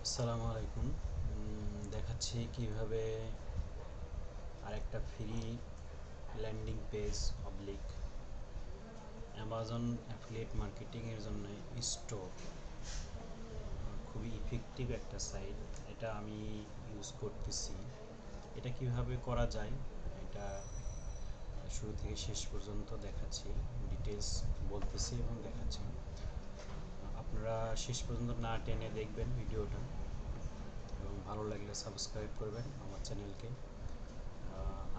আসসালামু আলাইকুম। দেখাচ্ছি কিভাবে আরেকটা free landing page oblique Amazon affiliate মার্কেটিংয়ের জন্য স্টোর খুবই ইফেক্টিভ একটা সাইট। এটা আমি ইউজ করতেছি। এটা কিভাবে করা যায় এটা শুরু থেকে শেষ পর্যন্ত দেখাচ্ছি, ডিটেলস বলতেছি এবং দেখাচ্ছি। আপনারা শেষ পর্যন্ত না টেনে দেখবেন ভিডিওটা এবং ভালো লাগলে সাবস্ক্রাইব করবেন আমার চ্যানেলকে।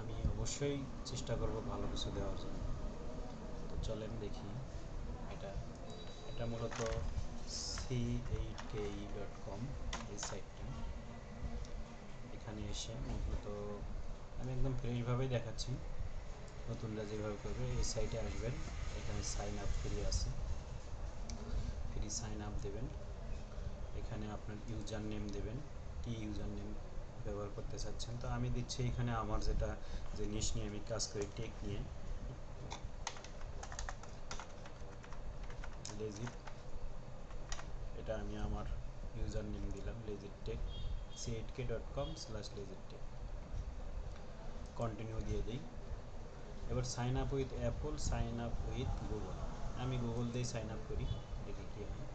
আমি অবশ্যই চেষ্টা করব ভালো কিছু দেওয়ার জন্য। তো চলেন দেখি। এটা এটা মূলত c8ke.com এই সাইটটা। এখানে এসে মূলত আমি একদম ফ্রেশভাবেই দেখাচ্ছি, নতুনরা যেভাবে করবে এই সাইটে আসবেন। এখানে সাইন আপ ফ্রি আছে, ফ্রি সাইন আপ দেবেন। এখানে আপনার ইউজার নেম দেবেন, কি ইউজার নেম ব্যবহার করতে চাচ্ছেন। তো আমি দিচ্ছি এখানে আমার যেটা জিনিস নিয়ে আমি কাজ করি, টেক নিয়ে, লেজিট। এটা আমি আমার ইউজার নেম দিলাম লেজিট টেক, c8ke.com/legitTech। কন্টিনিউ দিয়ে দিই। এবার sign up with Apple, sign up with Google. আমি গুগল দিয়ে সাইন আপ করি, দেখি কী হয়।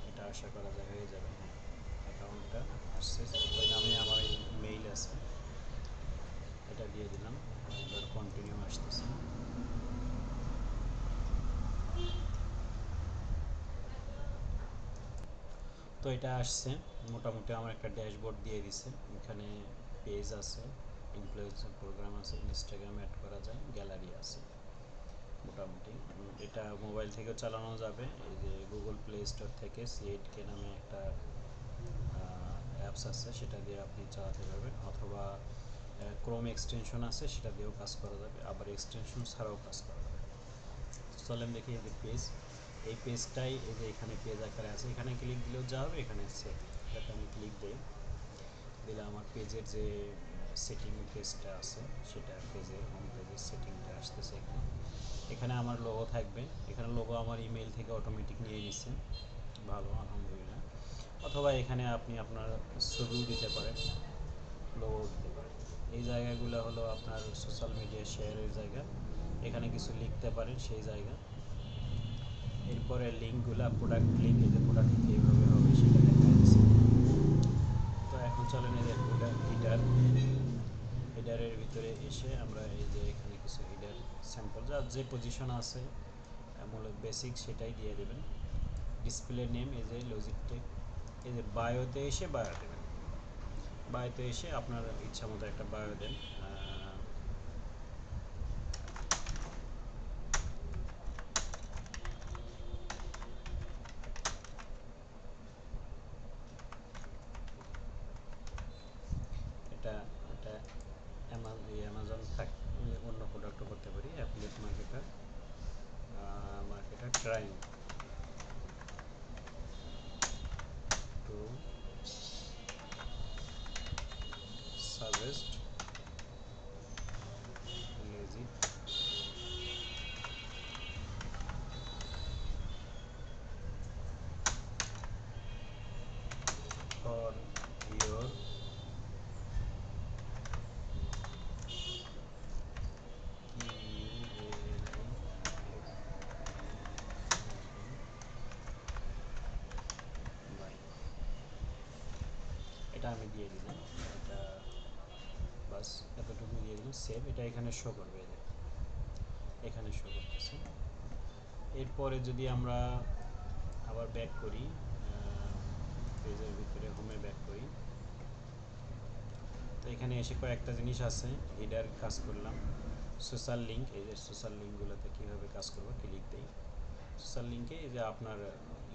এটা আশা করা যায় হয়ে যাবে। হ্যাঁ, অ্যাকাউন্টটা আসছে, ওই নামে আমার মেইল আছে, এটা দিয়ে দিলাম। এবার কন্টিনিউ আসতেছে। তো এটা আসছে, মোটামুটি আমার একটা ড্যাশবোর্ড দিয়ে দিছে। এখানে পেজ আছে, ইনফ্লুয়েন্সার প্রোগ্রাম আছে, ইনস্টাগ্রাম অ্যাড করা যায়, গ্যালারি আছে মোটামুটি। এটা মোবাইল থেকেও চালানো যাবে। এই যে গুগল প্লে স্টোর থেকে c8k নামে একটা অ্যাপস আছে, সেটা দিয়ে আপনি চালাতে পারবেন, অথবা ক্রোম এক্সটেনশন আছে, সেটা দিয়েও কাজ করা যাবে, আবার এক্সটেনশন ছাড়াও কাজ করা যাবে। চলেন দেখি। এই যে পেজ, এই পেজটাই এই যে এখানে পেজ আকারে আছে, এখানে ক্লিক দিলেও যা হবে, এখানে সেভ। এটাতে আমি ক্লিক দিলে আমার পেজের যে সেটিং পেজটা আছে, সেটা পেজের হোম পেজের সেটিংটা আসতেছে। এখানে এখানে আমার লোগো থাকবে। এখানে লোগো আমার ইমেল থেকে অটোমেটিক নিয়ে নিচ্ছে, ভালো, আলহামদুলিল্লাহ। অথবা এখানে আপনি আপনার ছবিও দিতে পারেন, লোগো দিতে পারেন। এই জায়গাগুলো হলো আপনার সোশ্যাল মিডিয়া শেয়ারের জায়গা, এখানে কিছু লিখতে পারেন সেই জায়গা। এরপরে লিঙ্কগুলো, প্রোডাক্ট লিঙ্ক, এই যে প্রোডাক্ট কীভাবে হবে সেটা দেখা যাচ্ছে। তো এখন চলেন এই যে হিডারের ভিতরে এসে আমরা এই যে এখানে কিছু হিডার স্যাম্পল, যার যে পজিশন আছে মূলত বেসিক সেটাই দিয়ে দেবেন। ডিসপ্লে নেম এই যে লজিটেক। এই যে বায়োতে এসে বায়ো দেবেন। বায়োতে এসে আপনার ইচ্ছা মতো একটা বায়ো দেন। এটা এটা অ্যামাজন থাক, অন্য প্রোডাক্টও করতে পারি, affiliate marketer trying to suggest legit for your এটা আমি দিয়ে দিলাম। এটা বাস এতটুকু দিয়ে দিলাম, সেভ। এটা এখানে শো করবে, এই যে এখানে শো করতেছে। এরপরে যদি আমরা আবার ব্যাক করি, পেজের ভিতরে হোমে ব্যাক করি, তো এখানে এসে কয়েকটা জিনিস আছে। হিডার কাজ করলাম, সোশ্যাল লিঙ্ক, এই যে সোশ্যাল লিঙ্কগুলোতে কীভাবে কাজ করবো, ক্লিক দিই। সোশ্যাল লিঙ্কে এই যে আপনার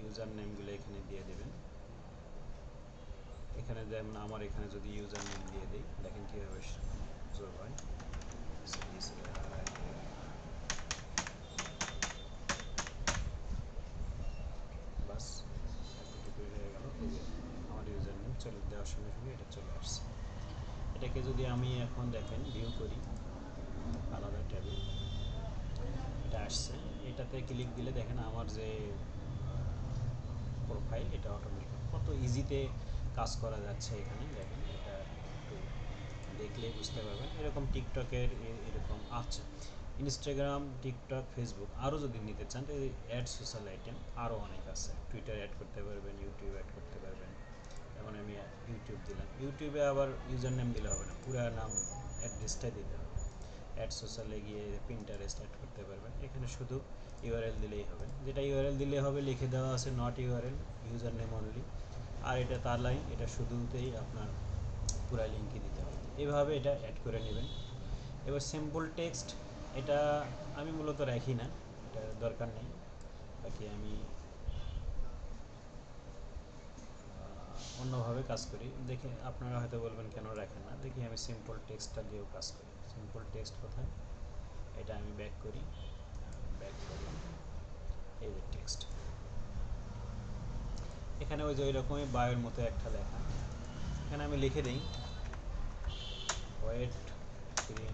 ইউজার নেমগুলো এখানে দিয়ে দেবেন। এখানে যেমন আমার এখানে যদি ইউজার নেম দিয়ে দিই, দেখেন কীভাবে যোগ হয়। বাস এতটুকুই হয়ে গেল। এই যে আমার ইউজার নেম চলে দেওয়ার সঙ্গে সঙ্গে এটা চলে আসছে। এটাকে যদি আমি এখন দেখেন ভিউ করি আলাদা ট্যাবে, এটা আসছে। এটাতে ক্লিক দিলে দেখেন আমার যে প্রোফাইল, এটা অটোমেটিক কত কত ইজিতে কাজ করা যাচ্ছে এখানে দেখেন, এটা একটু দেখলেই বুঝতে পারবেন। এরকম টিকটকের এরকম আছে, ইনস্টাগ্রাম, টিকটক, ফেসবুক, আরও যদি নিতে চান তো অ্যাড সোশ্যাল আইটেম আরও অনেক আছে। টুইটার অ্যাড করতে পারবেন, ইউটিউব অ্যাড করতে পারবেন। যেমন আমি ইউটিউব দিলাম, ইউটিউবে আবার ইউজার নেম দিলে হবে না, পুরা নাম অ্যাড্রেসটাই দিতে হবে। অ্যাড সোশ্যালে গিয়ে পিন্টারেস্ট অ্যাড করতে পারবেন, এখানে শুধু ইউআরএল দিলেই হবে। যেটা ইউআরএল দিলে হবে লিখে দেওয়া আছে not URL, user name only. আর এটা তার লাইন, এটা শুধুতেই আপনার পুরা লিঙ্কই দিতে হবে। এভাবে এটা অ্যাড করে নেবেন। এবার সিম্পল টেক্সট, এটা আমি মূলত রাখি না, এটা দরকার নেই। বাকি আমি অন্যভাবে কাজ করি, দেখে আপনারা হয়তো বলবেন কেন রাখেন না। দেখি আমি সিম্পল টেক্সটটা দিয়েও কাজ করি। সিম্পল টেক্সট কোথায়, এটা আমি ব্যাক করি, ব্যাক করলাম, এই যে টেক্সট। এখানে ওই যে ওই রকমই বায়োর মতো একটা লেখা, এখানে আমি লিখে দিই wait free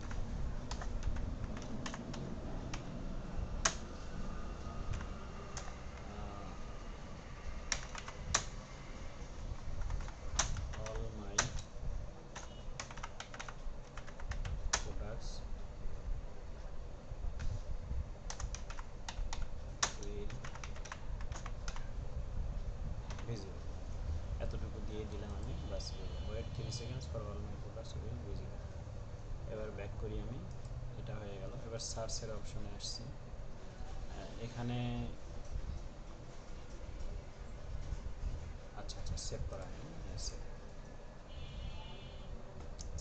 all my products will visible, এতটুকু দিয়ে দিলাম আমি, বাস। Wait 3 seconds for all my products will visible. এবার ব্যাক করি আমি, এটা হয়ে গেল। এবার সার্চের অপশনে আসছি, এখানে আচ্ছা সেভ করা নেই, সেভ।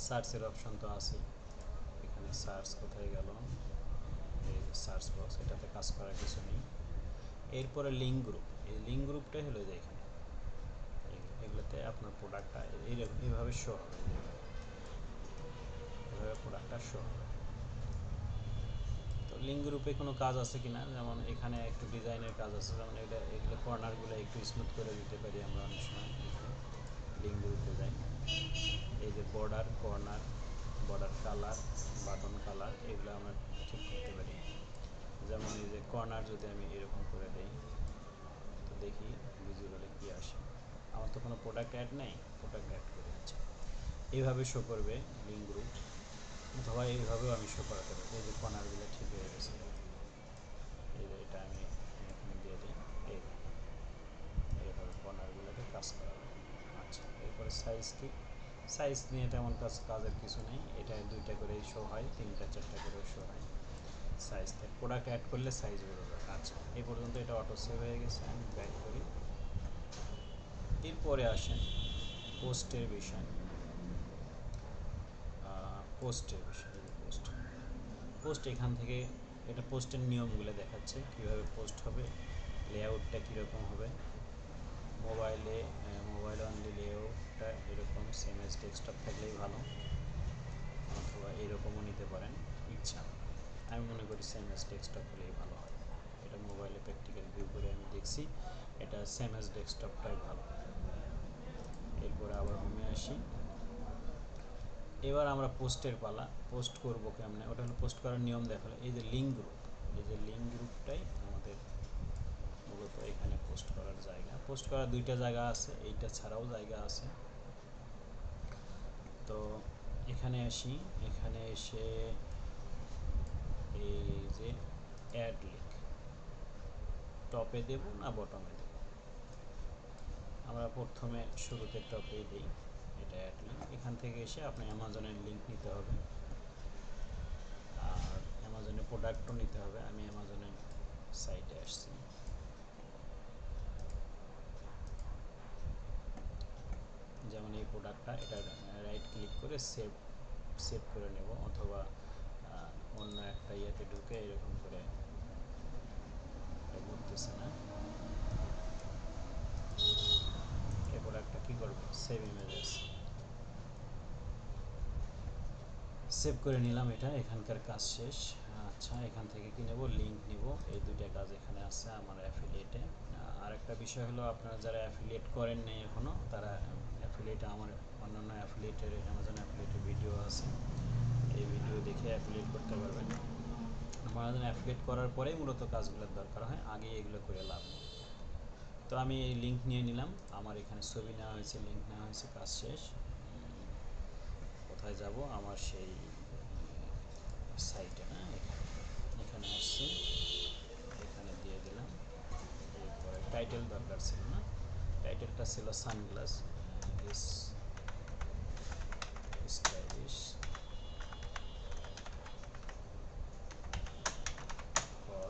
সার্চের অপশন তো আছে, এখানে সার্চ কোথায় গেল, এই সার্চ বক্স, এটাতে কাজ করার কিছু নেই। এরপরে লিঙ্ক গ্রুপ, এই লিঙ্ক গ্রুপটাই হলো যে এখানে, এগুলোতে আপনার প্রোডাক্টটা এইভাবে শো হবে, এভাবে প্রোডাক্টটা শো হবে। তো লিঙ্ক গ্রুপে কোনো কাজ আছে কিনা, যেমন এখানে একটু ডিজাইনের কাজ আছে, যেমন এগুলো কর্নারগুলো একটু স্মুথ করে দিতে পারি আমরা অনেক সময়। লিঙ্ক গ্রুপে যাই, এই যে border, corner, border colour, button colour, এগুলো আমরা ঠিক করতে পারি। যেমন এই যে কর্নার যদি আমি এরকম করে দেই, তো দেখি ভিজুয়ালে কি আসে। আমার তো কোনো প্রোডাক্ট অ্যাড নেই, প্রোডাক্ট অ্যাড করে দিচ্ছি, এইভাবে শো করবে লিঙ্ক গ্রুপ। অথবা এইভাবেও আমি শো করাতে পারি। এই যে কর্নারগুলো ঠিক হয়ে গেছে, এই যে এটা আমি এখানে দিয়ে দিই, এইভাবে কর্নারগুলোকে কাজ করা যায়। আচ্ছা, এরপরে সাইজ কি, সাইজ নিয়ে তেমন কাজের কিছু নেই, এটা 2টা করে শো হয়, 3টা 4টা করে শো হয়। সাইজটা প্রোডাক্ট অ্যাড করলে সাইজ বড় যায়। আচ্ছা, এই পর্যন্ত এটা অটো সেভ হয়ে গেছে, আমি ব্যাক করি। এরপরে আসেন পোস্টের বিষয়, পোস্টের বিষয়, এই যে পোস্ট, পোস্ট এখান থেকে এটা পোস্টের নিয়মগুলো দেখাচ্ছে, কিভাবে পোস্ট হবে, লেআউটটা কীরকম হবে। মোবাইলে মোবাইল অনলি লেআউটটা এরকম সেম এজ ডেস্কটপ থাকলেই ভালো, অথবা এরকমও নিতে পারেন ইচ্ছা। আমি মনে করি সেম এজ ডেস্কটপ হলেই ভালো হয়। এটা মোবাইলে প্র্যাকটিক্যাল ভিউ করে আমি দেখছি, এটা সেম এজ ডেস্কটপটাই ভালো। এরপরে আবার হোমে আসি, এবার আমরা পোস্টের পালা। পোস্ট করব কেমনে, ওটা হলো পোস্ট করার নিয়ম দেখালো। এই যে লিঙ্ক গ্রুপ, এই যে লিঙ্ক গ্রুপটাই আমাদের মূলত এখানে পোস্ট করার জায়গা। পোস্ট করার 2টা জায়গা আছে, এইটা ছাড়াও জায়গা আছে। তো এখানে আসি, এখানে এসে এই যে অ্যাড লিঙ্ক, টপে দেব না বটমে দেব, আমরা প্রথমে শুরুতে টপেই দিই, এটা অ্যাড লিঙ্ক। এখান থেকে এসে আপনি অ্যামাজনের লিঙ্ক নিতে হবে, আর অ্যামাজনের প্রোডাক্টও নিতে হবে। আমি অ্যামাজনের সাইটে আসছি, যেমন এই প্রোডাক্টটা, এটা রাইট ক্লিক করে সেভ সেভ করে নেব, অথবা অন্য একটা ইয়েতে ঢুকে এরকম করে, এটা করতেছে না, এই প্রোডাক্টটা কী করবো, সেভ ইমেজেস, সেভ করে নিলাম। এটা এখানকার কাজ শেষ। আচ্ছা, এখান থেকে কি নেব, লিঙ্ক নেব, এই 2টা কাজ এখানে আছে আমার অ্যাফিলিয়েটে। আর একটা বিষয় হলো, আপনারা যারা অ্যাফিলিয়েট করেন নাই এখনও, তারা অ্যাফিলিয়েটে, আমার অন্যান্য অ্যাফিলিয়েটের, অ্যামাজন অ্যাফিলিয়েটের ভিডিও আছে, এই ভিডিও দেখে অ্যাফিলিয়েট করতে পারবেন। আমাদের অ্যাফিলিয়েট করার পরেই মূলত কাজগুলোর দরকার হয়, আগে এগুলো করে লাভ নেই। তো আমি এই লিঙ্ক নিয়ে নিলাম, আমার এখানে ছবি নেওয়া হয়েছে, লিঙ্ক নেওয়া হয়েছে, কাজ শেষ। কোথায় যাব, আমার সেই সাইটে না, এখানে এখানে আসছি, এখানে দিয়ে দিলাম। এরপরে টাইটেল দরকার ছিল না, টাইটেলটা ছিল সানগ্লাস ইস স্টাইলিশ ফর,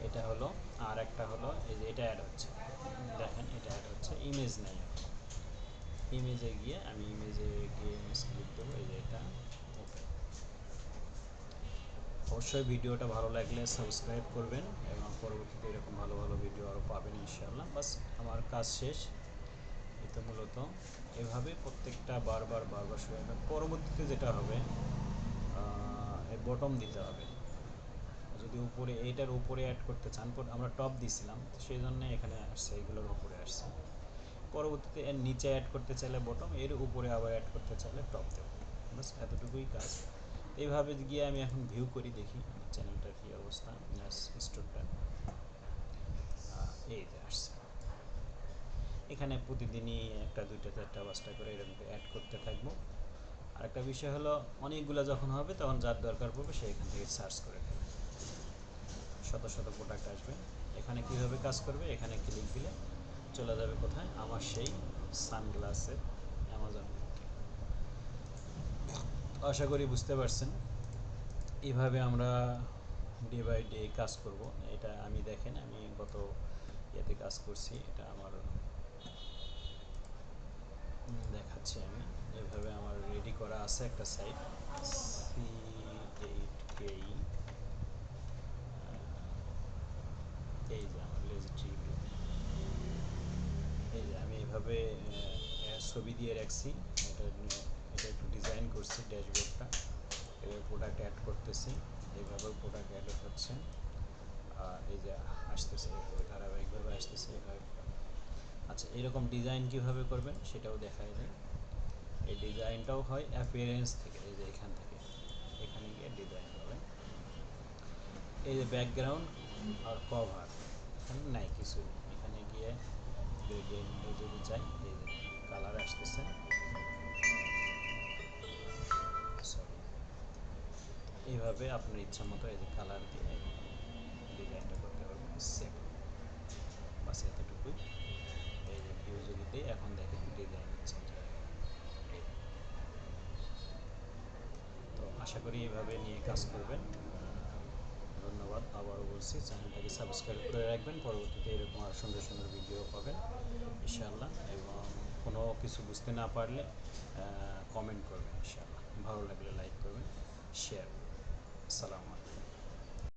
এটা হলো। আর একটা হলো এই যে এটা অ্যাড হচ্ছে, দেখেন এটা অ্যাড হচ্ছে, ইমেজ নেই এখন। ইমেজে গিয়ে আমি ইমেজ ক্লিক দেবো, এই যে এটা ওকে। অবশ্যই ভিডিওটা ভালো লাগলে সাবস্ক্রাইব করবেন এবং পরবর্তীতে এরকম ভালো ভালো ভিডিও আরও পাবেন ইনশাআল্লাহ। বাস আমার কাজ শেষ। এটা মূলত এভাবে প্রত্যেকটা বারবার শুরু হবে। পরবর্তীতে যেটা হবে, এই বটম দিতে হবে। যদি উপরে এইটার উপরে অ্যাড করতে চান, আমরা টপ দিছিলাম সেই জন্য এখানে আসছে, এইগুলোর উপরে আসছে। পরবর্তীতে এর নিচে অ্যাড করতে চাইলে বটম, এর উপরে আবার অ্যাড করতে চাইলে টপ দেবো। বাস এতটুকুই কাজ। এইভাবে গিয়ে আমি এখন ভিউ করি, দেখি আমার চ্যানেলটার কী অবস্থা, স্টোরটা এই যে আসছে। এখানে প্রতিদিনই একটা দুইটা চারটা পাঁচটা করে এরকম অ্যাড করতে থাকবো। আর একটা বিষয় হলো, অনেকগুলো যখন হবে তখন যার দরকার পড়বে সে এখান থেকে সার্চ করে দেবে, শত শত প্রোডাক্ট আসবে। এখানে কীভাবে কাজ করবে, এখানে ক্লিক দিলে চলে যাবে কোথায়, আমার সেই সানগ্লাসের অ্যামাজন লিঙ্কে। আশা করি বুঝতে পারছেন। এইভাবে আমরা ডে বাই ডে কাজ করব। এটা আমি দেখেন, আমি গত ইয়েতে কাজ করছি, এটা আমার দেখাচ্ছি। আমি এভাবে আমার রেডি করা আছে একটা সাইট C8K, এই যে আমার লেজিট্রি, এই যে আমি এইভাবে ছবি দিয়ে রাখছি। এটা একটু ডিজাইন করছি ড্যাশবোর্ডটা, এবার প্রোডাক্ট অ্যাড করতেছি, এইভাবে প্রোডাক্ট অ্যাড হচ্ছে। আর এই যে আসতেছে, এইভাবে ধারাবাহিকভাবে আসতেছে এইভাবে। আচ্ছা, এরকম ডিজাইন কিভাবে করবেন সেটাও দেখায় দেয়। এই ডিজাইনটাও হয় অ্যাপিয়ারেন্স থেকে, এই যে এখান থেকে এখানে গিয়ে ডিজাইন হবে। এই যে ব্যাকগ্রাউন্ড আর কভার, এখানে নাই কিছু, এখানে গিয়ে গ্রেডিয়েন্টে যদি চাই, এই যে কালার আসতেছে, সরি, এইভাবে আপনার ইচ্ছা মতো এই যে কালার দিয়ে ডিজাইনটা করতে পারবেন। সেভ, বাস এতটুকুই। এই যে ভিউ যদি দিই, এখন দেখেন ডিজাইন চেঞ্জ হয়ে গেল। তো আশা করি এইভাবে নিয়ে কাজ করবেন। ধন্যবাদ, আবারও বলছি চ্যানেলটাকে সাবস্ক্রাইব করে রাখবেন, পরবর্তীতে এরকম আর সুন্দর সুন্দর ভিডিও পাবেন ইনশাআল্লাহ। এবং কোনো কিছু বুঝতে না পারলে কমেন্ট করবেন ইনশাআল্লাহ, ভালো লাগলে লাইক করবেন, শেয়ার করবেন। আসসালামু আলাইকুম।